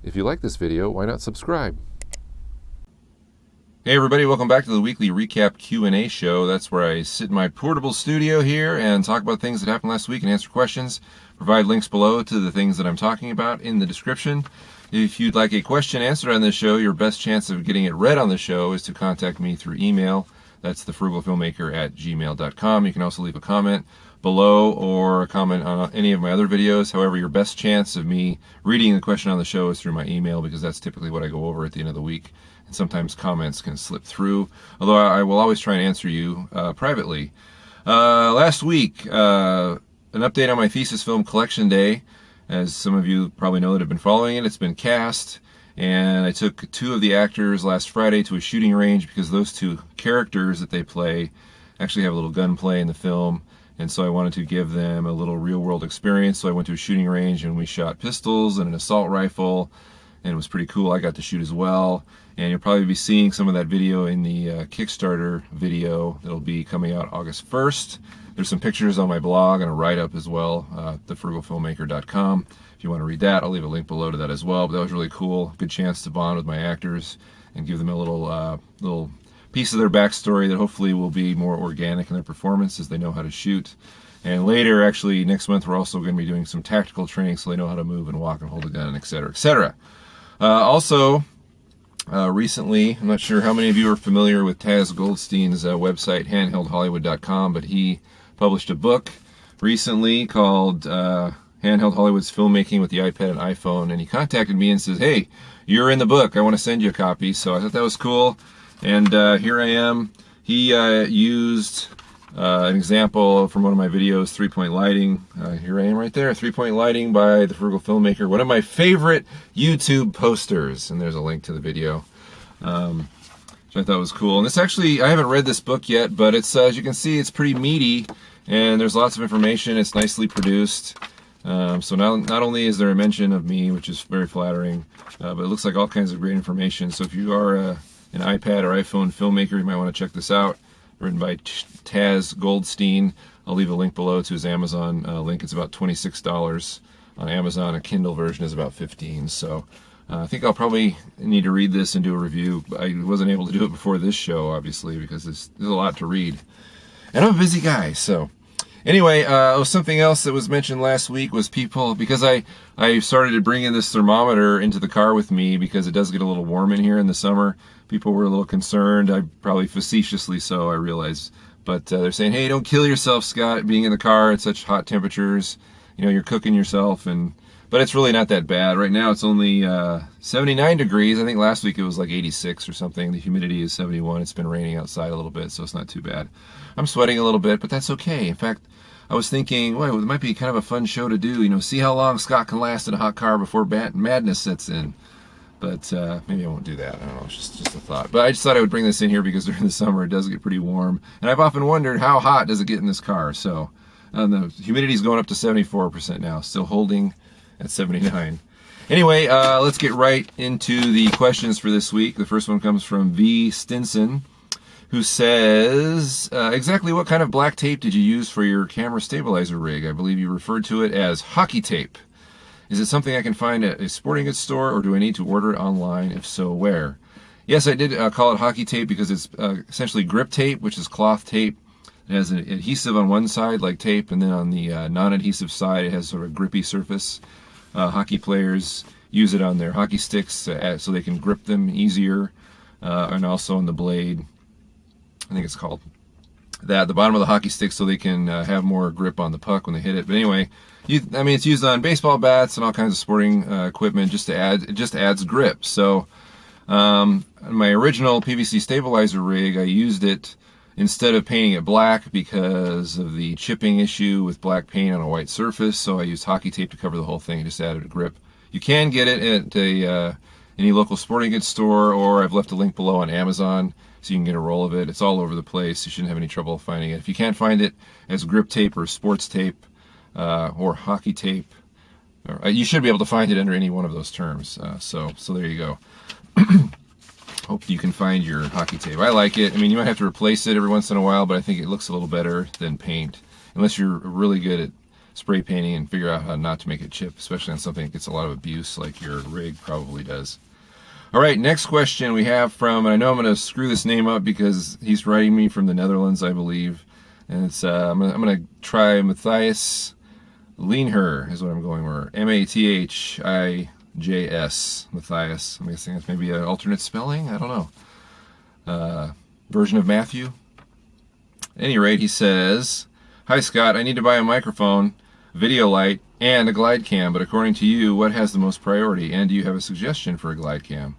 If you like this video, why not subscribe? Hey everybody, welcome back to the weekly recap Q&A show. That's where I sit in my portable studio here and talk about things that happened last week and answer questions. Provide links below to the things that I'm talking about in the description. If you'd like a question answered on this show, your best chance of getting it read on the show is to contact me through email. That's thefrugalfilmmaker@gmail.com. You can also leave a comment below or a comment on any of my other videos. However, your best chance of me reading the question on the show is through my email, because that's typically what I go over at the end of the week. And sometimes comments can slip through, although I will always try and answer you privately. Last week, an update on my thesis film collection day. As some of you probably know that have been following it, it's been cast. And I took two of the actors last Friday to a shooting range because those two characters that they play actually have a little gunplay in the film. And so I wanted to give them a little real-world experience. So I went to a shooting range and we shot pistols and an assault rifle. And it was pretty cool. I got to shoot as well. And you'll probably be seeing some of that video in the Kickstarter video that'll be coming out August 1st. There's some pictures on my blog and a write-up as well, thefrugalfilmmaker.com. If you want to read that, I'll leave a link below to that as well. But that was really cool. Good chance to bond with my actors and give them a little piece of their backstory that hopefully will be more organic in their performance as they know how to shoot. And later, actually, next month, we're also going to be doing some tactical training so they know how to move and walk and hold a gun, etc., etc. Recently, I'm not sure how many of you are familiar with Taz Goldstein's website, handheldhollywood.com, but he published a book recently called Handheld Hollywood's Filmmaking with the iPad and iPhone, and he contacted me and says, hey, you're in the book, I want to send you a copy. So I thought that was cool, and here I am. He used an example from one of my videos, three-point lighting. Here I am right there, three-point lighting by The Frugal Filmmaker, one of my favorite YouTube posters, and there's a link to the video, which I thought was cool. And this actually, I haven't read this book yet, but it's, as you can see, it's pretty meaty, and there's lots of information. It's nicely produced. So not only is there a mention of me, which is very flattering, but it looks like all kinds of great information. So if you are an iPad or iPhone filmmaker, you might want to check this out. Written by Taz Goldstein. I'll leave a link below to his Amazon link. It's about $26 on Amazon. A Kindle version is about $15. So I think I'll probably need to read this and do a review. I wasn't able to do it before this show, obviously, because there's a lot to read. And I'm a busy guy, so... Anyway, something else that was mentioned last week was people, because I started to bring in this thermometer into the car with me because it does get a little warm in here in the summer. People were a little concerned, probably facetiously so, I realize. But they're saying, hey, don't kill yourself, Scott, being in the car at such hot temperatures. You know, you're cooking yourself. But it's really not that bad. Right now it's only 79 degrees. I think last week it was like 86 or something. The humidity is 71. It's been raining outside a little bit, so it's not too bad. I'm sweating a little bit, but that's okay. In fact, I was thinking, well, it might be kind of a fun show to do. You know, see how long Scott can last in a hot car before madness sets in. But maybe I won't do that. I don't know. It's just a thought. But I just thought I would bring this in here because during the summer it does get pretty warm. And I've often wondered, how hot does it get in this car? So the humidity is going up to 74% now, still holding at 79. Anyway, let's get right into the questions for this week. The first one comes from V. Stinson, who says, exactly what kind of black tape did you use for your camera stabilizer rig? I believe you referred to it as hockey tape. Is it something I can find at a sporting goods store, or do I need to order it online? If so, where? Yes, I did call it hockey tape because it's essentially grip tape, which is cloth tape. It has an adhesive on one side, like tape, and then on the non-adhesive side, it has sort of a grippy surface. Hockey players use it on their hockey sticks so they can grip them easier, and also on the blade. I think it's called that, the bottom of the hockey stick, so they can have more grip on the puck when they hit it. But anyway, it's used on baseball bats and all kinds of sporting equipment it just adds grip. So on my original PVC stabilizer rig, I used it instead of painting it black because of the chipping issue with black paint on a white surface. So I used hockey tape to cover the whole thing. It just added a grip. You can get it at any local sporting goods store, or I've left a link below on Amazon so you can get a roll of it. It's all over the place. You shouldn't have any trouble finding it. If you can't find it as grip tape or sports tape or hockey tape, you should be able to find it under any one of those terms. So there you go. Hope you can find your hockey tape. I like it. I mean, you might have to replace it every once in a while, but I think it looks a little better than paint, unless you're really good at spray painting and figure out how not to make it chip, especially on something that gets a lot of abuse like your rig probably does. All right, next question we have from, and I know I'm going to screw this name up because he's writing me from the Netherlands, I believe. And it's I'm going to try Matthias Leenher is what I'm going for. Mathijs, Matthias. I'm guessing it's maybe an alternate spelling. I don't know. Version of Matthew. At any rate, he says, "Hi Scott, I need to buy a microphone, video light, and a Glidecam, but according to you, what has the most priority? And do you have a suggestion for a Glidecam?"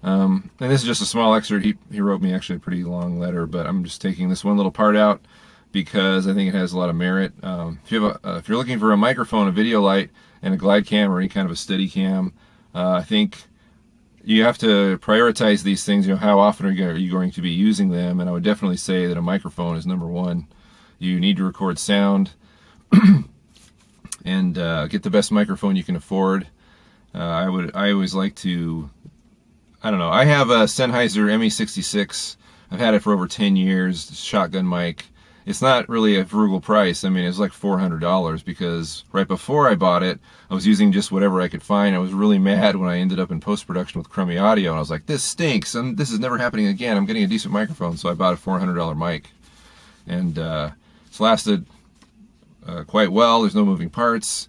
And this is just a small excerpt. He wrote me actually a pretty long letter, but I'm just taking this one little part out because I think it has a lot of merit. If you're looking for a microphone, a video light, and a Glidecam or any kind of a Steadicam, I think you have to prioritize these things. You know, how often are you going to be using them? And I would definitely say that a microphone is number one. You need to record sound and get the best microphone you can afford. I always like to, I don't know, I have a Sennheiser ME66. I've had it for over 10 years, shotgun mic. It's not really a frugal price. I mean, it's like $400 because right before I bought it, I was using just whatever I could find. I was really mad when I ended up in post-production with crummy audio, and I was like, this stinks, and this is never happening again. I'm getting a decent microphone, so I bought a $400 mic. And it's lasted quite well. There's no moving parts.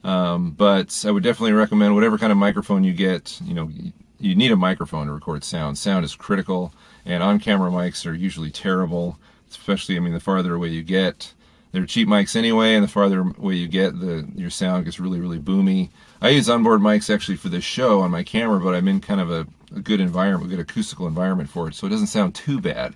But I would definitely recommend whatever kind of microphone you get. You know, you need a microphone to record sound. Sound is critical, and on-camera mics are usually terrible. Especially, I mean, the farther away you get, they're cheap mics anyway, and the farther away you get, your sound gets really, really boomy. I use onboard mics actually for this show on my camera, but I'm in kind of a good environment, a good acoustical environment for it, so it doesn't sound too bad.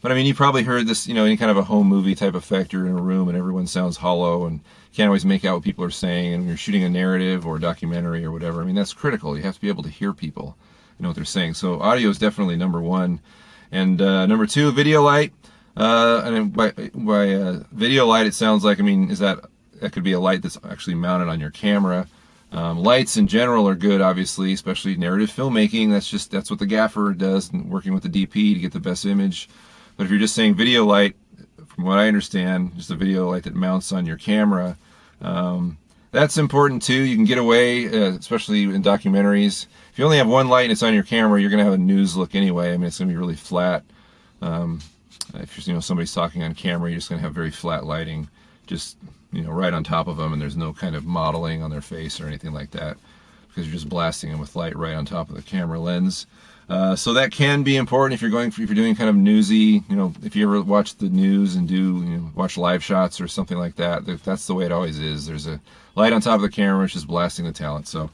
But I mean, you probably heard this, you know, any kind of a home movie type effect. You're in a room and everyone sounds hollow and you can't always make out what people are saying, and when you're shooting a narrative or a documentary or whatever, I mean, that's critical. You have to be able to hear people, you know what they're saying. So audio is definitely number one. And number two, video light. And by video light, it sounds like, I mean, that could be a light that's actually mounted on your camera. Lights in general are good, obviously, especially narrative filmmaking. That's what the gaffer does, and working with the DP to get the best image. But if you're just saying video light, from what I understand, just a video light that mounts on your camera, that's important too. You can get away, especially in documentaries. If you only have one light and it's on your camera, you're going to have a news look anyway. I mean, it's going to be really flat. If you're, somebody's talking on camera, you're just going to have very flat lighting, just, right on top of them, and there's no kind of modeling on their face or anything like that, because you're just blasting them with light right on top of the camera lens. So that can be important if you're doing kind of newsy, if you ever watch the news and watch live shots or something like that. That's the way it always is. There's a light on top of the camera, it's just blasting the talent. So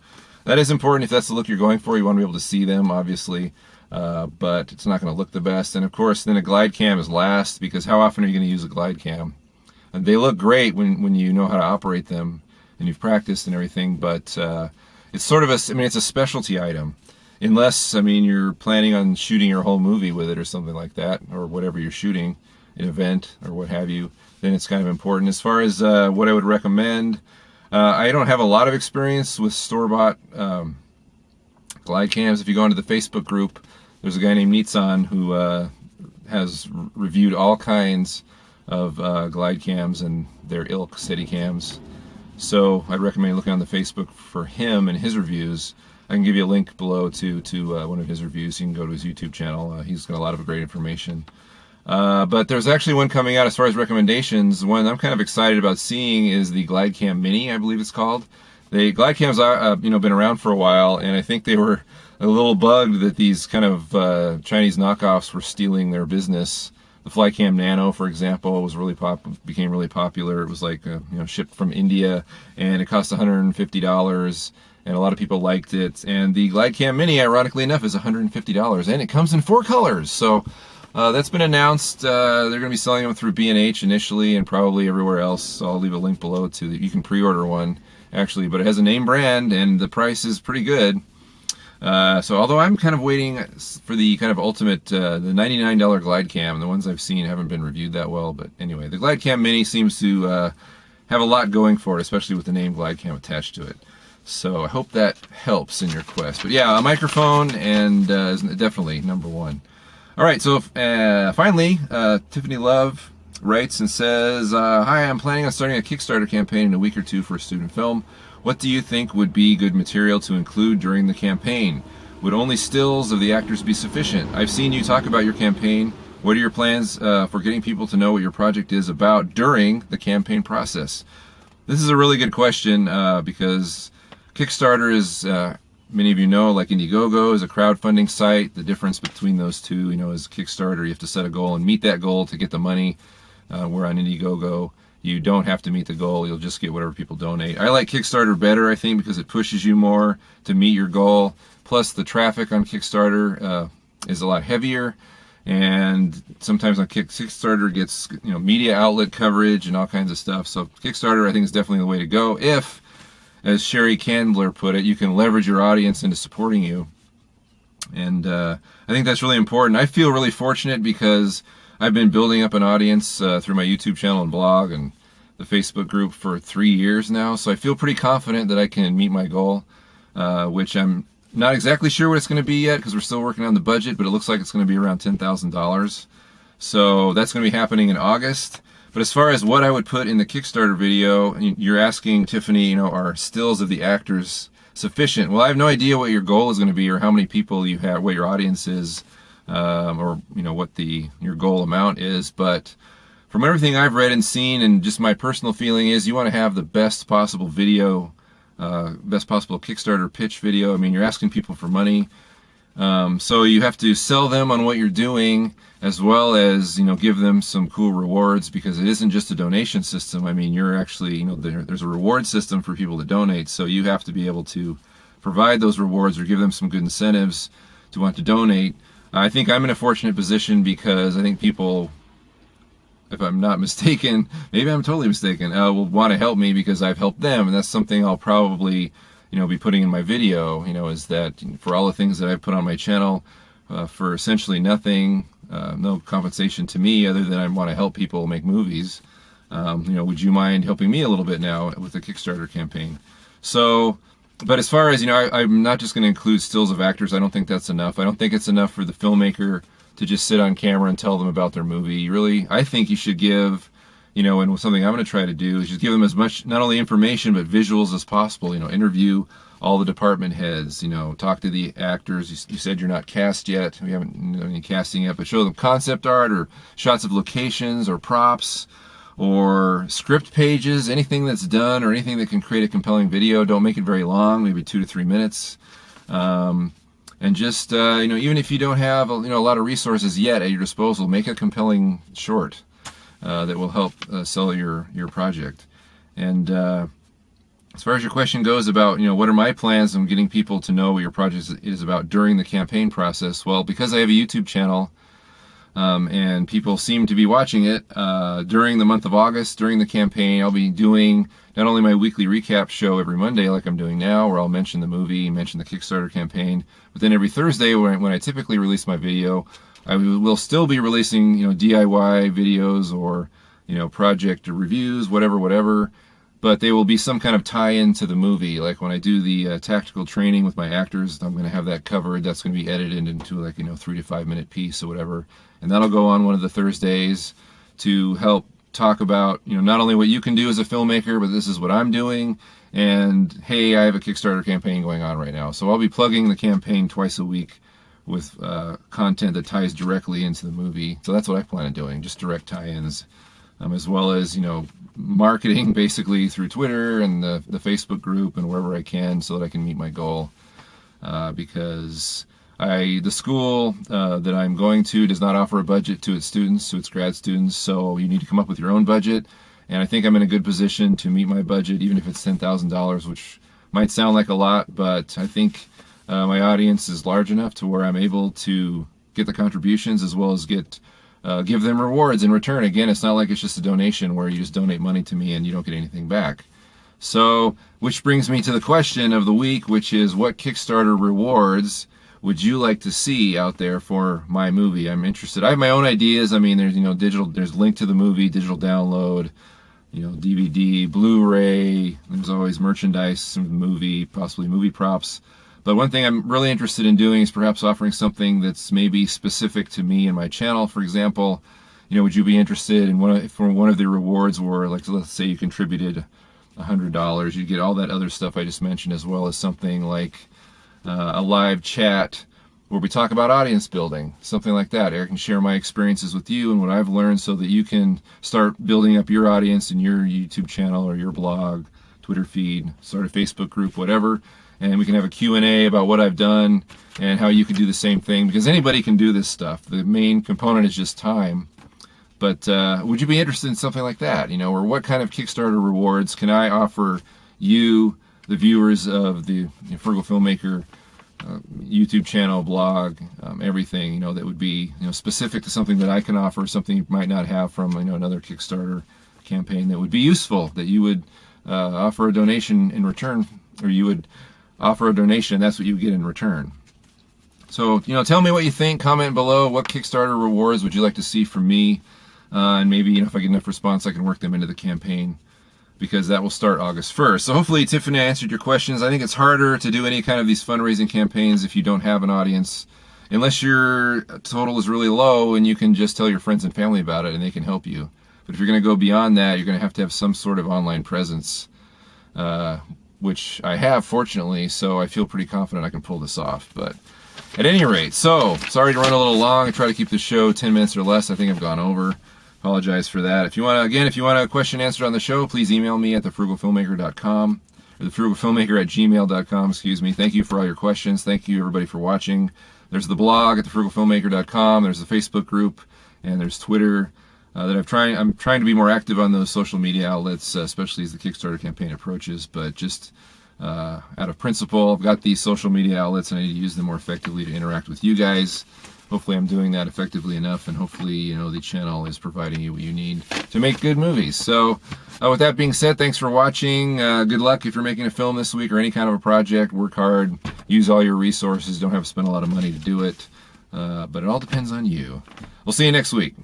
that is important if that's the look you're going for. You want to be able to see them, obviously. But it's not going to look the best. And of course, then a Glidecam is last, because how often are you going to use a Glidecam? And they look great when you know how to operate them and you've practiced and everything, but it's sort of it's a specialty item. Unless, you're planning on shooting your whole movie with it or something like that, or whatever you're shooting, an event or what have you, then it's kind of important. As far as what I would recommend, I don't have a lot of experience with store-bought Glidecams. If you go into the Facebook group, there's a guy named Nitsan who has reviewed all kinds of Glidecams and their ilk Steadicams. So I'd recommend looking on the Facebook for him and his reviews. I can give you a link below to one of his reviews. You can go to his YouTube channel. He's got a lot of great information. But there's actually one coming out as far as recommendations. One I'm kind of excited about seeing is the Glidecam Mini, I believe it's called. The Glidecams are, been around for a while, and I think they were a little bugged that these kind of Chinese knockoffs were stealing their business. The Flycam Nano, for example, was became really popular. It was like shipped from India, and it cost $150, and a lot of people liked it. And the Glidecam Mini, ironically enough, is $150, and it comes in 4 colors. So that's been announced. They're going to be selling them through B&H initially, and probably everywhere else. So I'll leave a link below you can pre-order one, actually, but it has a name brand, and the price is pretty good. So although I'm kind of waiting for the kind of ultimate, the $99 Glidecam, the ones I've seen haven't been reviewed that well, but anyway, the Glidecam Mini seems to have a lot going for it, especially with the name Glidecam attached to it. So I hope that helps in your quest. But yeah, a microphone and is definitely number one. All right, so finally, Tiffany Love writes and says, hi, I'm planning on starting a Kickstarter campaign in a week or two for a student film. What do you think would be good material to include during the campaign? Would only stills of the actors be sufficient? I've seen you talk about your campaign. What are your plans for getting people to know what your project is about during the campaign process? This is a really good question because Kickstarter is, many of you know, like Indiegogo is a crowdfunding site. The difference between those two, is Kickstarter, you have to set a goal and meet that goal to get the money. Where on Indiegogo, you don't have to meet the goal. You'll just get whatever people donate. I like Kickstarter better, I think, because it pushes you more to meet your goal. Plus, the traffic on Kickstarter is a lot heavier. And sometimes on Kickstarter gets media outlet coverage and all kinds of stuff. So Kickstarter, I think, is definitely the way to go. If, as Sherry Candler put it, you can leverage your audience into supporting you. And I think that's really important. I feel really fortunate because I've been building up an audience through my YouTube channel and blog and the Facebook group for 3 years now. So I feel pretty confident that I can meet my goal, which I'm not exactly sure what it's going to be yet because we're still working on the budget, but it looks like it's going to be around $10,000. So that's going to be happening in August. But as far as what I would put in the Kickstarter video, you're asking, Tiffany, are stills of the actors sufficient? Well, I have no idea what your goal is going to be or how many people you have, what your audience is, or what your goal amount is. But from everything I've read and seen, and just my personal feeling is, you want to have the best possible video, best possible Kickstarter pitch video. I mean, you're asking people for money, so you have to sell them on what you're doing, as well as give them some cool rewards, because it isn't just a donation system. I mean, you're actually there's a reward system for people to donate, so you have to be able to provide those rewards or give them some good incentives to want to donate. I think I'm in a fortunate position because I think people, if I'm not mistaken, maybe I'm totally mistaken, will want to help me because I've helped them, and that's something I'll probably be putting in my video, is that for all the things that I've put on my channel for essentially nothing, no compensation to me other than I want to help people make movies, would you mind helping me a little bit now with the Kickstarter campaign? So, but as far as, I'm not just going to include stills of actors. I don't think that's enough. I don't think it's enough for the filmmaker to just sit on camera and tell them about their movie. Really, I think you should give, and something I'm going to try to do is just give them as much, not only information, but visuals as possible. Interview all the department heads, talk to the actors. You said you're not cast yet. We haven't done any casting yet, but show them concept art or shots of locations or props or script pages, anything that's done or anything that can create a compelling video. Don't make it very long, maybe 2 to 3 minutes. And just, even if you don't have, a lot of resources yet at your disposal, make a compelling short that will help sell your project. And as far as your question goes about, what are my plans on getting people to know what your project is about during the campaign process? Well, because I have a YouTube channel, and people seem to be watching it during the month of August, during the campaign, I'll be doing not only my weekly recap show every Monday like I'm doing now, where I'll mention the movie, mention the Kickstarter campaign, but then every Thursday when I typically release my video, I will still be releasing DIY videos or project reviews, whatever, but they will be some kind of tie-in to the movie. Like when I do the tactical training with my actors, I'm going to have that covered. That's going to be edited into 3 to 5 minute piece or whatever, and that'll go on one of the Thursdays to help talk about not only what you can do as a filmmaker, but this is what I'm doing, and hey, I have a Kickstarter campaign going on right now. So I'll be plugging the campaign twice a week with content that ties directly into the movie. So that's what I plan on doing, just direct tie-ins, as well as marketing basically through Twitter and the Facebook group and wherever I can, so that I can meet my goal. Because the school that I'm going to does not offer a budget to its students, to its grad students, so you need to come up with your own budget. And I think I'm in a good position to meet my budget, even if it's $10,000, which might sound like a lot, but I think my audience is large enough to where I'm able to get the contributions as well as give them rewards in return. Again, it's not like it's just a donation where you just donate money to me and you don't get anything back. So, which brings me to the question of the week, which is, what Kickstarter rewards would you like to see out there for my movie? I'm interested. I have my own ideas. I mean, there's digital. There's link to the movie, digital download, DVD, Blu-ray. There's always merchandise from the movie, possibly movie props. But one thing I'm really interested in doing is perhaps offering something that's maybe specific to me and my channel. For example, would you be interested in one of the rewards were, like, let's say you contributed $100, you'd get all that other stuff I just mentioned, as well as something like a live chat where we talk about audience building, something like that. Eric can share my experiences with you and what I've learned so that you can start building up your audience in your YouTube channel or your blog, Twitter feed, start a Facebook group, whatever. And we can have a Q&A about what I've done and how you can do the same thing, because anybody can do this stuff. The main component is just time. But would you be interested in something like that? Or what kind of Kickstarter rewards can I offer you, the viewers of the Frugal Filmmaker YouTube channel, blog, everything, that would be, specific to something that I can offer, something you might not have from, another Kickstarter campaign that would be useful, that you would offer a donation in return, or you would offer a donation, and that's what you get in return. So, tell me what you think. Comment below. What Kickstarter rewards would you like to see from me? And maybe, if I get enough response, I can work them into the campaign, because that will start August 1st. So hopefully, Tiffany, I answered your questions. I think it's harder to do any kind of these fundraising campaigns if you don't have an audience, unless your total is really low and you can just tell your friends and family about it and they can help you. But if you're going to go beyond that, you're going to have some sort of online presence, which I have, fortunately, so I feel pretty confident I can pull this off. But at any rate, so sorry to run a little long. I try to keep the show 10 minutes or less. I think I've gone over. Apologize for that. If you want a question answered on the show, please email me at thefrugalfilmmaker.com or thefrugalfilmmaker@gmail.com. Excuse me. Thank you for all your questions. Thank you, everybody, for watching. There's the blog at thefrugalfilmmaker.com. There's the Facebook group, and there's Twitter. I'm trying to be more active on those social media outlets, especially as the Kickstarter campaign approaches. But just out of principle, I've got these social media outlets, and I need to use them more effectively to interact with you guys. Hopefully I'm doing that effectively enough, and hopefully, the channel is providing you what you need to make good movies. So with that being said, thanks for watching. Good luck if you're making a film this week or any kind of a project. Work hard. Use all your resources. Don't have to spend a lot of money to do it. But it all depends on you. We'll see you next week.